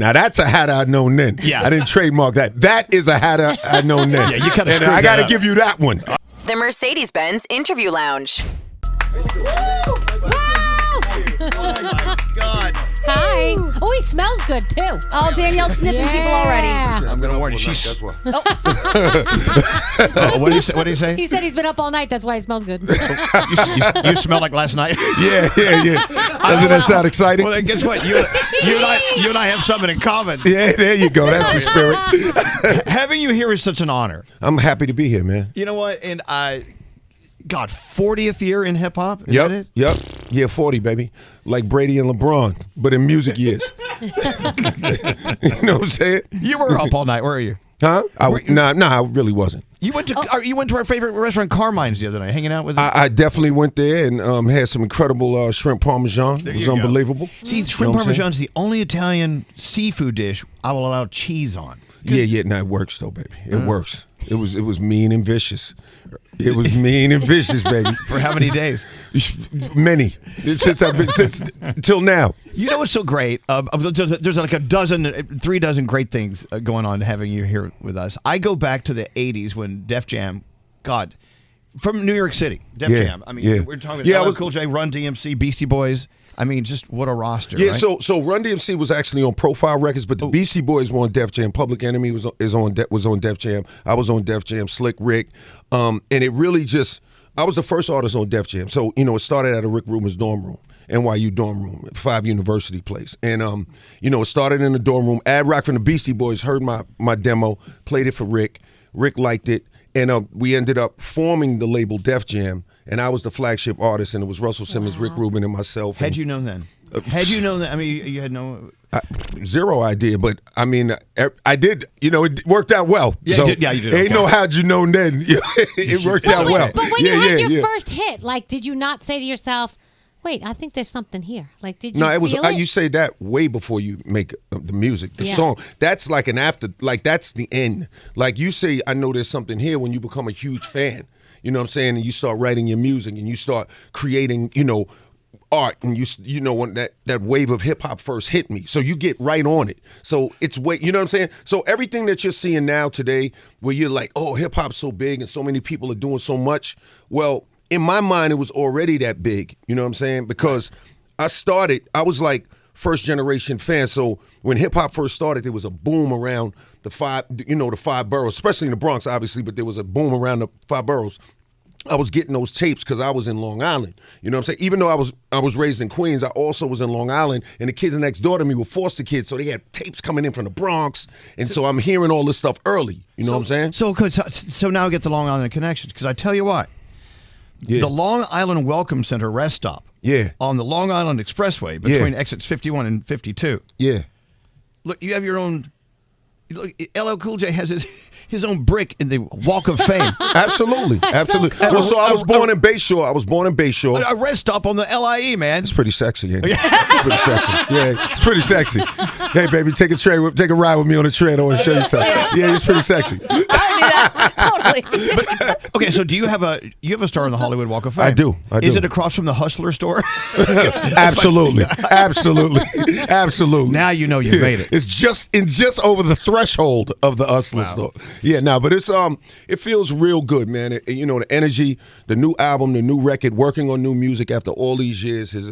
Now that's a had I known then. Yeah. I didn't trademark that. That is a had I known then. Yeah, you kind of. And I got to give you that one. The Mercedes-Benz Interview Lounge. Oh my God. Hi. Oh, he smells good too. Oh, Danielle's sniffing people already. I'm gonna warn you. That's why. What did he say? He said he's been up all night. That's why he smells good. You smell like last night. Yeah. Doesn't that sound exciting? Well, then guess what? You and I have something in common. Yeah, there you go. That's the spirit. Having you here is such an honor. I'm happy to be here, man. You know what? And God, 40th year in hip hop. Is that it? Yep. Yeah, 40, baby. Like Brady and LeBron, but in music years. You know what I'm saying? You were up all night, were you? Huh? Nah, I really wasn't. You went to our favorite restaurant, Carmine's, the other night, hanging out with us. I definitely went there and had some incredible shrimp parmesan. It was unbelievable. See, shrimp parmesan is the only Italian seafood dish I will allow cheese on. Yeah. No, it works though, baby. It works. It was mean and vicious. It was mean and vicious, baby. For how many days? Many. Since till now. You know what's so great? There's like 3 dozen great things going on having you here with us. I go back to the 80s when Def Jam, God, from New York City, Def Jam. I mean, we're talking about Cool J, Run DMC, Beastie Boys. I mean, just what a roster, Yeah, right? so Run DMC was actually on Profile Records, but the Beastie Boys were on Def Jam. Public Enemy was on Def Jam. I was on Def Jam. Slick Rick, and it really I was the first artist on Def Jam. So it started at a Rick Rubin's dorm room, NYU dorm room, 5 University place, and it started in the dorm room. Ad Rock from the Beastie Boys heard my demo, played it for Rick. Rick liked it, and we ended up forming the label Def Jam. And I was the flagship artist, and it was Russell Simmons, Rick Rubin, and myself. Had you known then? Had you known that? I mean, you had no... Zero idea, but I mean, I did. It worked out well. Yeah, so you did. Ain't no how'd you known then. It worked out well. But when you had your first hit, did you not say to yourself, wait, I think there's something here? Did you feel it? You say that way before you make the music, the song. That's like an after, that's the end. Like you say, I know there's something here when you become a huge fan. You know what I'm saying? And you start writing your music and you start creating, art. And you know when that wave of hip hop first hit me. So you get right on it. So it's you know what I'm saying? So everything that you're seeing now today where you're like, oh, hip hop's so big and so many people are doing so much. Well, in my mind, it was already that big. You know what I'm saying? Because I was like first generation fan. So when hip hop first started, there was a boom around the 5 boroughs, especially in the Bronx, obviously, but there was a boom around the 5 boroughs. I was getting those tapes because I was in Long Island. You know what I'm saying? Even though I was raised in Queens, I also was in Long Island, and the kids next door to me were foster kids, so they had tapes coming in from the Bronx, and so I'm hearing all this stuff early. You know what I'm saying? So now I get the Long Island connections, because I tell you what, the Long Island Welcome Center rest stop on the Long Island Expressway between exits 51 and 52. Yeah. Look, you have your own... Look, LL Cool J has his own brick in the Walk of Fame. Absolutely. Well, so I was born in Bayshore. A rest stop on the LIE, man. It's pretty sexy, ain't it? It's pretty sexy. Yeah, it's pretty sexy. Hey, baby, take a ride with me on the train. I want to show you something. Yeah, it's pretty sexy. I would do that. Totally. But, okay, so do you have a star on the Hollywood Walk of Fame? I do. Is it across from the Hustler store? Absolutely. Now you know you made it. It's just over the threshold of the Hustler store. Yeah, but it's it feels real good, man. The energy, the new album, the new record, working on new music after all these years is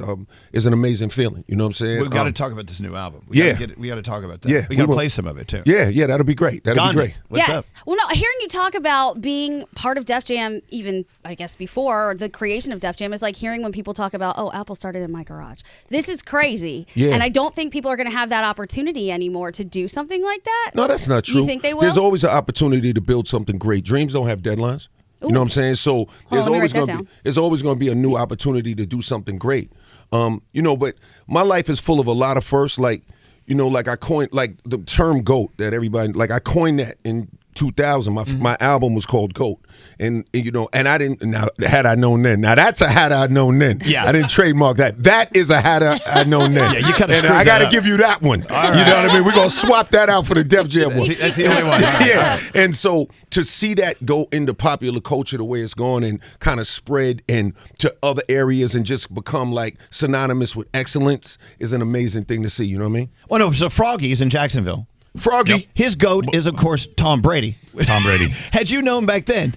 an amazing feeling. You know what I'm saying? We've got to talk about this new album. We got to talk about that. Yeah, we got to play some of it too. Yeah, that'll be great. That'll be great. What's yes. up? Well, no, hearing you talk about being part of Def Jam, even I guess before the creation of Def Jam, is like hearing when people talk about, oh, Apple started in my garage. This is crazy. Yeah. And I don't think people are going to have that opportunity anymore to do something like that. No, that's not true. You think they will? There's always an opportunity to build something great. Dreams don't have deadlines. Ooh. You know what I'm saying? So there's always going to be a new opportunity to do something great. But my life is full of a lot of firsts. Like I coined the term GOAT that everybody I coined that in 2000. My album was called GOAT. And you know, and I didn't. Now, had I known then. Now that's a had I known then. Yeah, I didn't trademark that. That is a had I known then. Yeah, you kind of. And I got to give you that one. Right. You know what I mean? We're gonna swap that out for the Def Jam one. That's the only one. Yeah. And so to see that go into popular culture the way it's gone and kind of spread and to other areas and just become like synonymous with excellence is an amazing thing to see. You know what I mean? Well, no. So Froggy's in Jacksonville. Froggy, Yep. His GOAT is, of course, Tom Brady. Tom Brady. Had you known back then,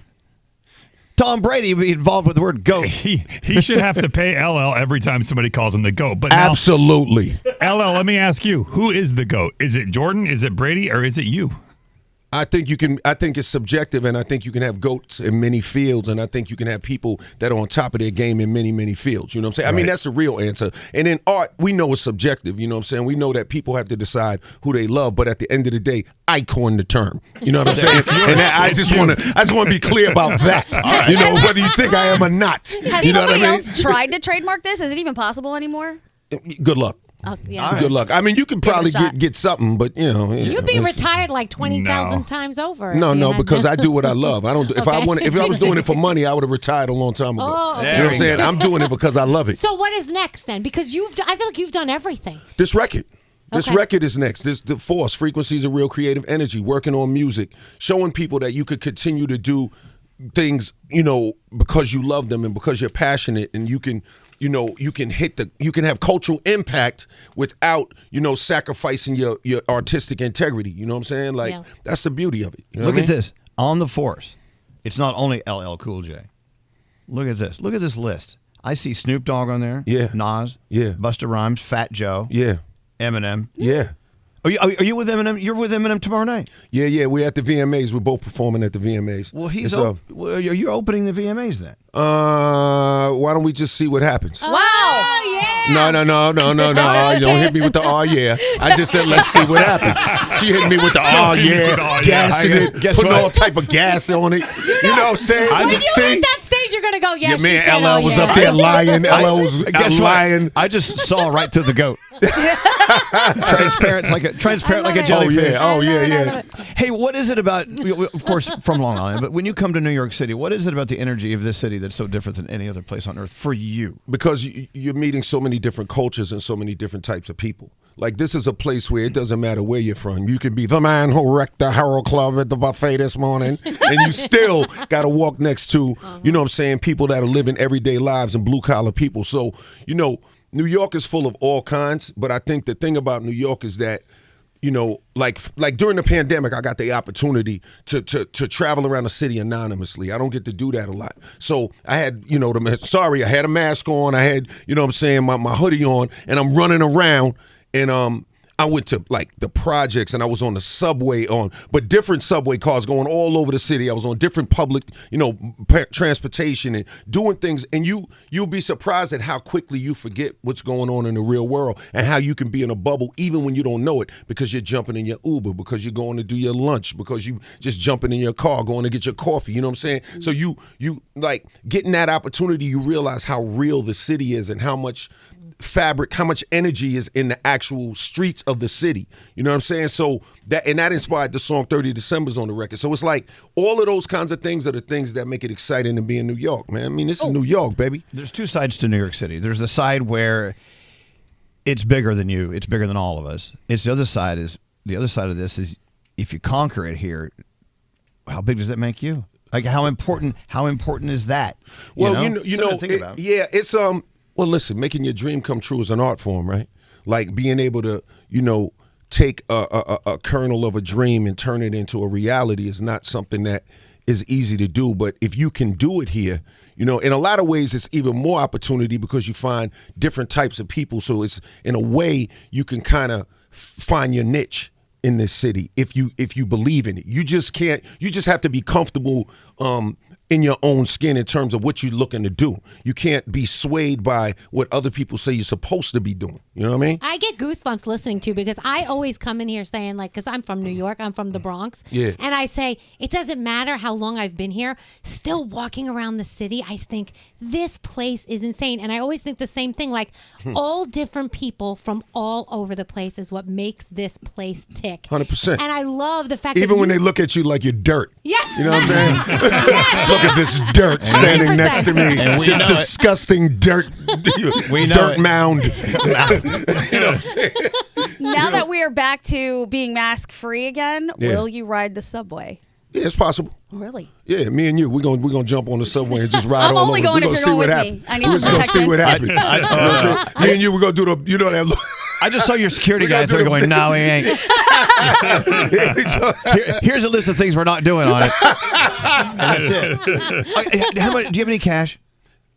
Tom Brady would be involved with the word GOAT. He should have to pay LL every time somebody calls him the GOAT. But now, absolutely. LL, let me ask you, who is the GOAT? Is it Jordan? Is it Brady? Or is it you? I think it's subjective, and I think you can have GOATs in many fields, and I think you can have people that are on top of their game in many, many fields. You know what I'm saying? I mean, that's the real answer. And in art, we know it's subjective. You know what I'm saying? We know that people have to decide who they love, but at the end of the day, I coined the term. You know what I'm saying? And I just want to be clear about that. Right. You know, whether you think I am or not. Has you know somebody what I mean? else tried to trademark this? Is it even possible anymore? Good luck. Yeah. Good luck. I mean, you can probably Give it a shot. get something, but you know, You'd be it's- retired like 20,000 times over. No, because I do what I love. I don't. If I was doing it for money, I would have retired a long time ago. Oh, okay. You know what I'm saying? I'm doing it because I love it. So what is next then? Because I feel like you've done everything. This record. This Okay. record is next. This the Force, Frequencies of Real Creative Energy, working on music, showing people that you could continue to do things, you know, because you love them and because you're passionate, and you can have cultural impact without, you know, sacrificing your artistic integrity. You know what I'm saying? Like, that's the beauty of it. You know Look what I at mean? this. On the Force, it's not only LL Cool J. Look at this. Look at this list. I see Snoop Dogg on there. Yeah. Nas. Yeah. Busta Rhymes. Fat Joe. Yeah. Eminem. Yeah. Are you with Eminem? You're with Eminem tomorrow night. Yeah. We're at the VMAs. We're both performing at the VMAs. Well, It's, you're opening the VMAs then. why don't we just see what happens? Wow. Oh, yeah. No. You don't hit me with the oh yeah. I just said let's see what happens. She hit me with the oh yeah, gassing it, Guess putting what? all type of gas on it. You know what I'm saying? When you hit that stage, you're going to go, yeah, your she man said, LL oh, was yeah. up there lying. LL was Guess lying. what? I just saw right through the goat. Transparent like a jellyfish. Oh yeah. Hey, what is it about? Of course, from Long Island, but when you come to New York City, what is it about the energy of this city that's so different than any other place on earth for you? Because you're meeting so many different cultures and so many different types of people. Like, this is a place where it doesn't matter where you're from. You could be the man who wrecked the Herald Club at the buffet this morning, and you still got to walk next to, you know what I'm saying, people that are living everyday lives and blue-collar people. So, you know, New York is full of all kinds, but I think the thing about New York is that, you know, like during the pandemic, I got the opportunity to travel around the city anonymously. I don't get to do that a lot. So I had, you know, I had a mask on. I had, you know what I'm saying, my hoodie on, and I'm running around, and I went to like the projects, and I was on the subway but different subway cars going all over the city. I was on different public, you know, transportation and doing things. And you'll be surprised at how quickly you forget what's going on in the real world and how you can be in a bubble even when you don't know it, because you're jumping in your Uber, because you're going to do your lunch, because you just jumping in your car, going to get your coffee. You know what I'm saying? So you like getting that opportunity, you realize how real the city is and how much fabric, how much energy is in the actual streets of the city. You know what I'm saying? So that inspired the song 30 December's on the record. So it's like all of those kinds of things are the things that make it exciting to be in New York, man. I mean, this is New York, baby. There's two sides to New York City. There's the side where it's bigger than you. It's bigger than all of us. It's the other side of this is if you conquer it here, how big does that make you? Like how important is that? Well, it's well, listen, making your dream come true is an art form, right? Like being able to, you know, take a kernel of a dream and turn it into a reality is not something that is easy to do. But if you can do it here, you know, in a lot of ways, it's even more opportunity because you find different types of people. So it's, in a way, you can kind of find your niche in this city if you believe in it. You just have to be comfortable in your own skin in terms of what you're looking to do. You can't be swayed by what other people say you're supposed to be doing. You know what I mean? I get goosebumps listening to because I always come in here saying, like, because I'm from New York, I'm from the Bronx. Yeah. And I say, it doesn't matter how long I've been here, still walking around the city, I think this place is insane. And I always think the same thing, like, all different people from all over the place is what makes this place tick. 100%. And I love the fact that Even when they look at you like you're dirt. Yeah. You know what I'm saying? Look at this dirt standing 100%. next to me. And we This know it. disgusting dirt We know dirt it. mound. You know what I'm saying? Now that we are back to being mask free again, Yeah. will you ride the subway? Yeah, it's possible. Really? Yeah, me and you, we're gonna jump on the subway and just ride I'm all only over. going We're if gonna you're see going what with me. happens. I need We're some just gonna see what happens. I- You know what I'm saying? Me and you, we're gonna do the, you know that. I just saw your security We gotta guy do there the- going, no, he ain't. Here's a list of things we're not doing on it. And that's it. How much, do you have any cash?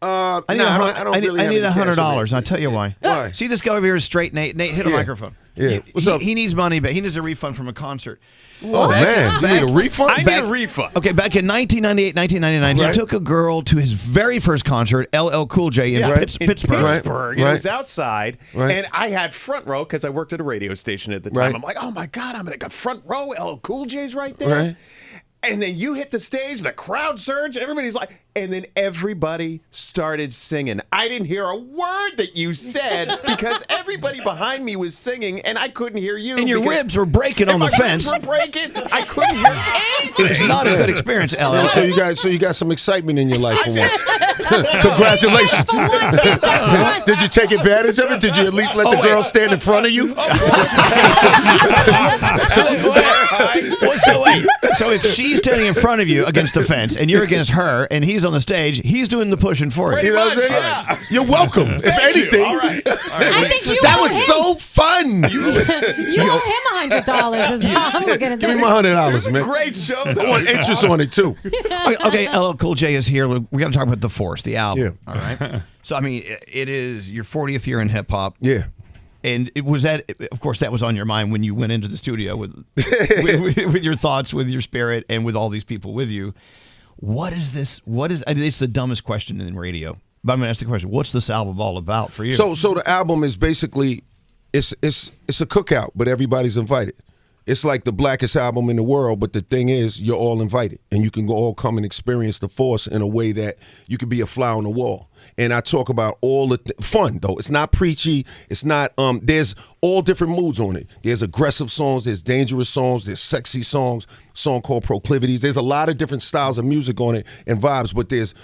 I need $100, and I'll tell you why. Why? See this guy over here is straight Nate. Nate, hit a Yeah. microphone. Yeah. What's up? He needs money, but he needs a refund from a concert. Oh man, you need a refund? I need a refund. Okay, back in 1998, 1999, Right. he took a girl to his very first concert, LL Cool J, in Yeah. Pittsburgh. Right. And it was outside, Right. and I had front row because I worked at a radio station at the time. Right. I'm like, oh my God, I'm gonna got front row. LL Cool J's right there. Right. And then you hit the stage, the crowd surged, everybody's like, and then everybody started singing. I didn't hear a word that you said because everybody behind me was singing, and I couldn't hear you. And your because- ribs were breaking on and the my fence. ribs were breaking. I couldn't hear anything. It was not a good experience, LL. Yeah, so you got some excitement in your life for once. Congratulations. Did you take advantage of it? Did you at least let the girl stand in front of you? So if she's standing in front of you against the fence and you're against her and he's on the stage, he's doing the pushing for you. You know what I'm saying? Yeah. You're welcome. If anything, All right. I think you that owe was him. so fun. You owe him $100 is all I'm looking at. Give me my $100, man. Great show. I want interest on it too. Okay, LL Cool J is here. We got to talk about The Force, the album. Yeah. All right. So, I mean, it is your 40th year in hip hop. Yeah. And it was that, of course, that was on your mind when you went into the studio with your thoughts, with your spirit, and with all these people with you. What is this? It's the dumbest question in radio, but I'm going to ask the question: what's this album all about for you? So the album is basically it's a cookout, but everybody's invited. It's like the blackest album in the world, but the thing is, you're all invited, and you can go all come and experience the Force in a way that you could be a fly on the wall. And I talk about all the fun, though. It's not preachy. It's not. There's all different moods on it. There's aggressive songs. There's dangerous songs. There's sexy songs. A song called Proclivities. There's a lot of different styles of music on it and vibes. But there's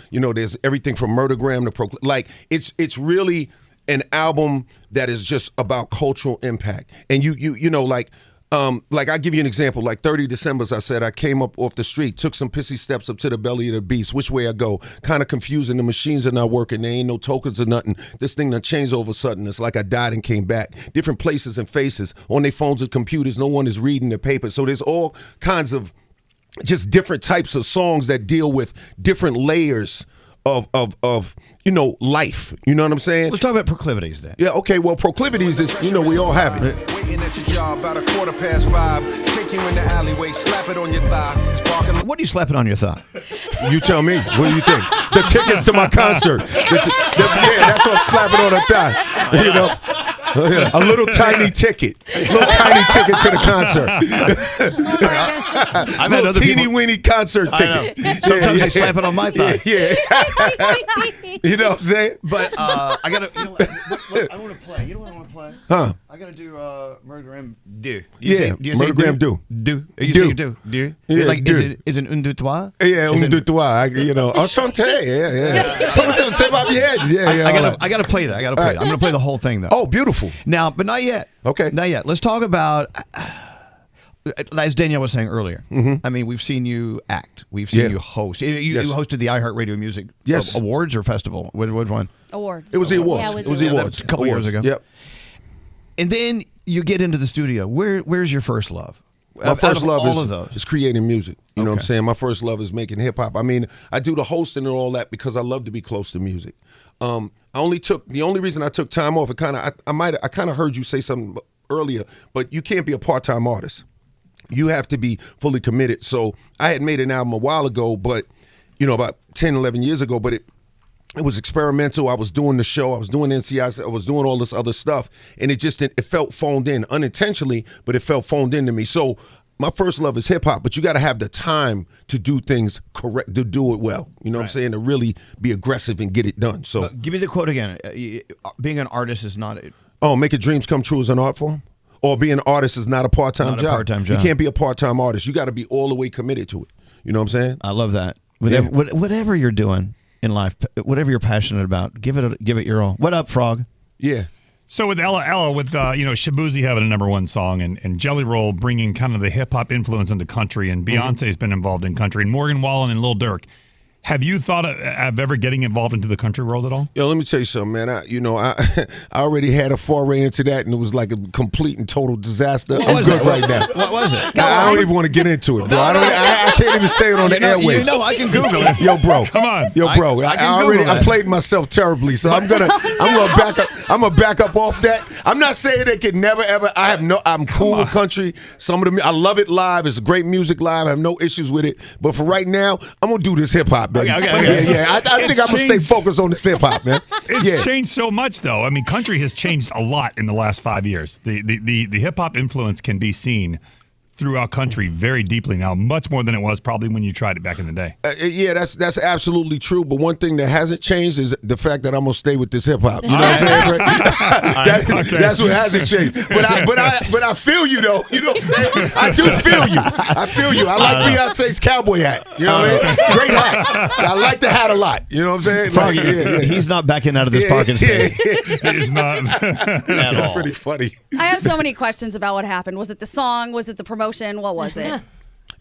everything from Murdergram to it's really an album that is just about cultural impact. And you know like I'll give you an example. Like 30 Decembers, I said I came up off the street, took some pissy steps up to the belly of the beast. Which way I go? Kind of confusing. The machines are not working. There ain't no tokens or nothing. This thing done changed all of a sudden. It's like I died and came back. Different places and faces on their phones and computers. No one is reading the paper. So there's all kinds of just different types of songs that deal with different layers of life. You know what I'm saying? let's talk about Proclivities then. Yeah, okay, well, Proclivities is, we all have it. Waiting at your job about 5:15. Take you in the alleyway, slap it on your thigh. Sparking. What are you slapping on your thigh? You tell me. What do you think? The tickets to my concert. Yeah, that's what I'm slapping on the thigh. You know? A little tiny ticket. A little tiny ticket to the concert. I've had Little other teeny people. weeny concert ticket. Sometimes they slap it on my thigh. Yeah. You know what I'm saying? But I gotta. You know, what I want to play. You know what I want to play? Huh? I gotta do Murdergram do. Yeah, Murdergram do. Do. You Do. say do. Do. Yeah, Like do. is it un deux trois? Yeah, Is it- de toi. Enchanté. Yeah. Comment ça va bien? Yeah. I gotta play that. I gotta play that. I'm gonna play the whole thing though. Oh, beautiful. Now, but not yet. Okay. Not yet. Let's talk about. As Danielle was saying earlier, I mean, we've seen you act. We've seen Yeah. you host. You Yes. hosted the iHeartRadio Music Yes. Awards or festival. Which one? Awards. It was the awards. Yeah, it was the awards. awards. A couple years ago. Yep. And then you get into the studio. Where's your first love? My first love all of those. is creating music. You know what I'm Okay. saying? My first love is making hip hop. I mean, I do the hosting and all that because I love to be close to music. The only reason I took time off, I kind of heard you say something earlier, but you can't be a part-time artist. You have to be fully committed. So I had made an album a while ago, but about 10, 11 years ago, but It was experimental. I was doing the show. I was doing NCIs. I was doing all this other stuff. And it felt phoned in unintentionally, but it felt phoned into me. So my first love is hip hop, but you got to have the time to do things correct, to do it well. You know what I'm saying? To really be aggressive and get it done. So give me the quote again. Being an artist is not. Making dreams come true is an art form? Or being an artist is not a part-time job. Part-time job. You can't be a part-time artist. You got to be all the way committed to it. You know what I'm saying? I love that. Whatever you're doing in life, whatever you're passionate about, give it your all. What up, Frog? Yeah. So with Ella, with Shabuzi having a #1 song and Jelly Roll bringing kind of the hip hop influence into country, and Beyonce's been involved in country, and Morgan Wallen and Lil Durk. Have you thought of ever getting involved into the country world at all? Yo, let me tell you something, man. I already had a foray into that, and it was like a complete and total disaster. I'm good right now. What was it? I don't even want to get into it, bro. I can't even say it on the airwaves. You know, I can Google it. Yo, bro. Come on. Yo, bro. I played myself terribly, so I'm gonna back up. I'm gonna back up off that. I'm not saying it could never ever. I'm cool with country. Some of I love it live. It's great music live. I have no issues with it. But for right now, I'm gonna do this hip hop. Okay. Yeah. I think I'm gonna stay focused on this hip hop, man. It's changed so much, though. I mean, country has changed a lot in the last 5 years. The hip hop influence can be seen throughout country very deeply now, much more than it was probably when you tried it back in the day. Yeah, that's absolutely true. But one thing that hasn't changed is the fact that I'm gonna stay with this hip hop. You know what I'm saying? Right? That's what hasn't changed. But I feel you though. You know what I'm saying? I do feel you. I feel you. I like Beyonce's cowboy hat. You know what I mean? Great hat. I like the hat a lot. You know what I'm saying? He's not backing out of this parking space. He's not at all. Pretty funny. I have so many questions about what happened. Was it the song? Was it the promotion? What was it?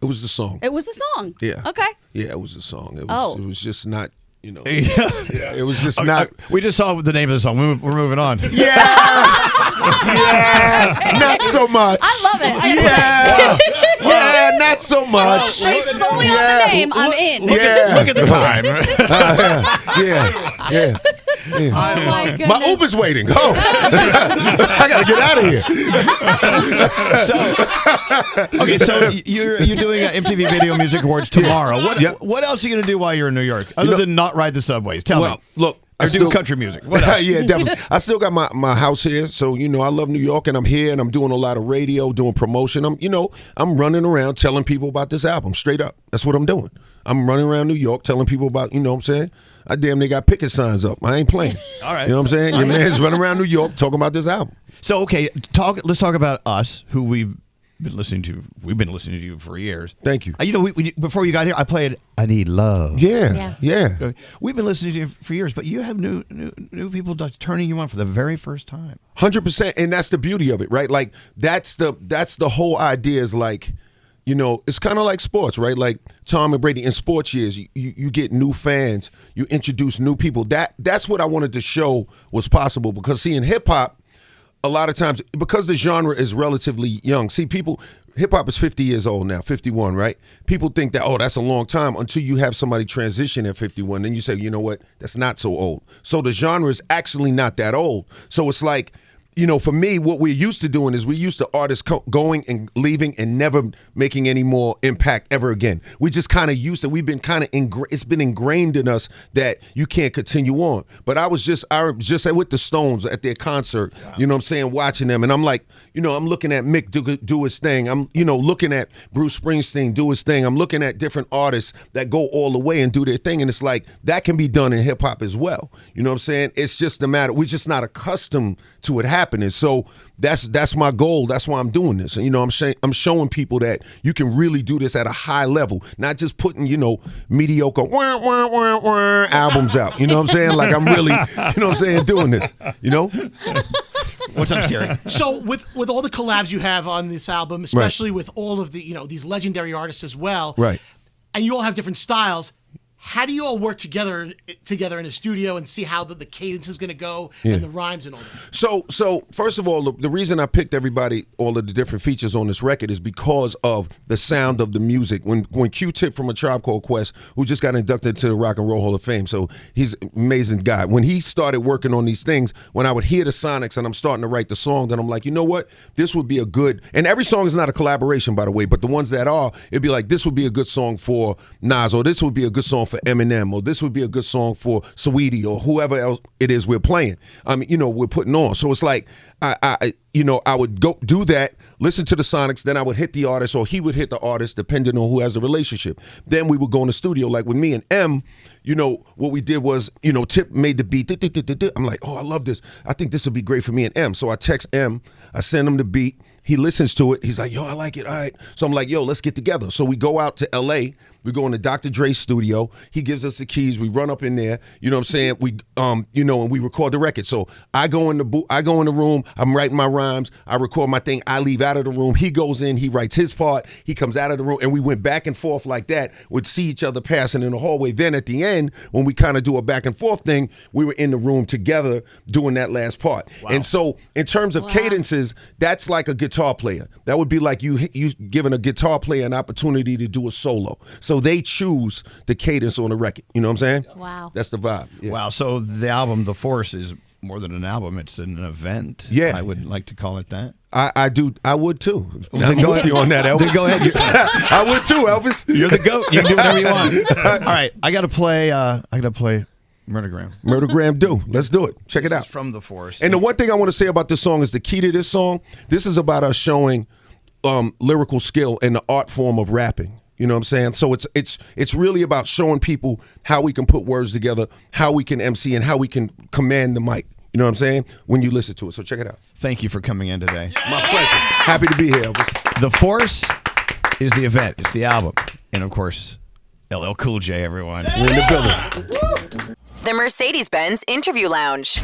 It was the song. It was the song. Yeah. Okay. Yeah, it was the song. It was just not, you know. Yeah. It was just not. We just saw the name of the song. We're moving on. Yeah. Not so much. I love it. Yeah, not so much. Based solely on the name, I'm in. Look at the time. Yeah. Oh my goodness. My Uber's waiting. Oh, I gotta get out of here. So you're doing MTV Video Music Awards tomorrow. What else are you gonna do while you're in New York other than not ride the subways? Tell me. Look. I do country music. What else? Yeah, definitely. I still got my house here, so I love New York, and I'm here, and I'm doing a lot of radio, doing promotion. I'm running around telling people about this album. Straight up, that's what I'm doing. I'm running around New York telling people about. You know what I'm saying? I damn near got picket signs up. I ain't playing. All right. You know what I'm saying? Your man's running around New York talking about this album. So let's talk about us, who we've been listening to. We've been listening to you for years. Thank you. We before you got here, I played "I Need Love." Yeah. We've been listening to you for years, but you have new people turning you on for the very first time. 100%, and that's the beauty of it, right? Like that's the whole idea. Is like, it's kind of like sports, right? Like Tom and Brady in sports years, you get new fans, you introduce new people. That's what I wanted to show was possible, because in hip hop, a lot of times, because the genre is relatively young. See, hip hop is 50 years old now, 51, right? People think that, that's a long time, until you have somebody transition at 51. Then you say, you know what? That's not so old. So the genre is actually not that old. So it's like, for me, what we're used to doing is we used to artists going and leaving and never making any more impact ever again. We just kind of used to. We've been kind of it's been ingrained in us that you can't continue on. But I was just with the Stones at their concert. Yeah. You know what I'm saying? Watching them, and I'm like, I'm looking at Mick do his thing. I'm looking at Bruce Springsteen do his thing. I'm looking at different artists that go all the way and do their thing, and it's like that can be done in hip hop as well. You know what I'm saying? It's just a matter. We're just not accustomed to it happening. So that's my goal. That's why I'm doing this. And I'm showing people that you can really do this at a high level, not just putting mediocre albums out. You know what I'm saying? Like I'm really, doing this. What's up, Scary? So with all the collabs you have on this album, especially with all of the these legendary artists as well, right? And you all have different styles. How do you all work together in the studio and see how the cadence is going to go and the rhymes and all that? So first of all, the reason I picked all of the different features on this record is because of the sound of the music. When Q-Tip from A Tribe Called Quest, who just got inducted to the Rock and Roll Hall of Fame, so he's an amazing guy. When he started working on these things, when I would hear the sonics and I'm starting to write the song, then I'm like, you know what? This would be a good, and every song is not a collaboration, by the way, but the ones that are, it'd be like, this would be a good song for Nas, or this would be a good song for for Eminem, or this would be a good song for Saweetie, or whoever else it is we're playing. We're putting on. So it's like I would go do that, listen to the Sonics, then I would hit the artist, or he would hit the artist, depending on who has a relationship. Then we would go in the studio, like with me and M. What we did was, Tip made the beat. I'm like, oh, I love this. I think this would be great for me and M. So I text M, I send him the beat. He listens to it. He's like, yo, I like it. All right. So I'm like, yo, let's get together. So we go out to L.A. We go into Dr. Dre's studio. He gives us the keys. We run up in there. You know what I'm saying? We, and we record the record. So I go in the room. I'm writing my rhymes. I record my thing. I leave out of the room. He goes in. He writes his part. He comes out of the room. And we went back and forth like that. Would see each other passing in the hallway. Then at the end, when we kind of do a back and forth thing, we were in the room together doing that last part. Wow. And so in terms of cadences, that's like a guitar player. That would be like you giving a guitar player an opportunity to do a solo. So they choose the cadence on the record. You know what I'm saying? Wow. That's the vibe. Yeah. Wow. So the album, The Force, is more than an album. It's an event. Yeah. I would like to call it that. I do. I would too. Well, I'm with you on that, Elvis. Then go ahead. I would too, Elvis. You're the GOAT. You can do whatever you want. All right. I got to play Murdergram. Murdergram do. Let's do it. Check it out. It's from The Force. And the one thing I want to say about this song is the key to this song, this is about us showing lyrical skill and the art form of rapping. You know what I'm saying? So it's really about showing people how we can put words together, how we can MC, and how we can command the mic. You know what I'm saying? When you listen to it. So check it out. Thank you for coming in today. My pleasure. Happy to be here, Elvis. The Force is the event. It's the album. And, of course, LL Cool J, everyone. We're in the building. The Mercedes-Benz Interview Lounge.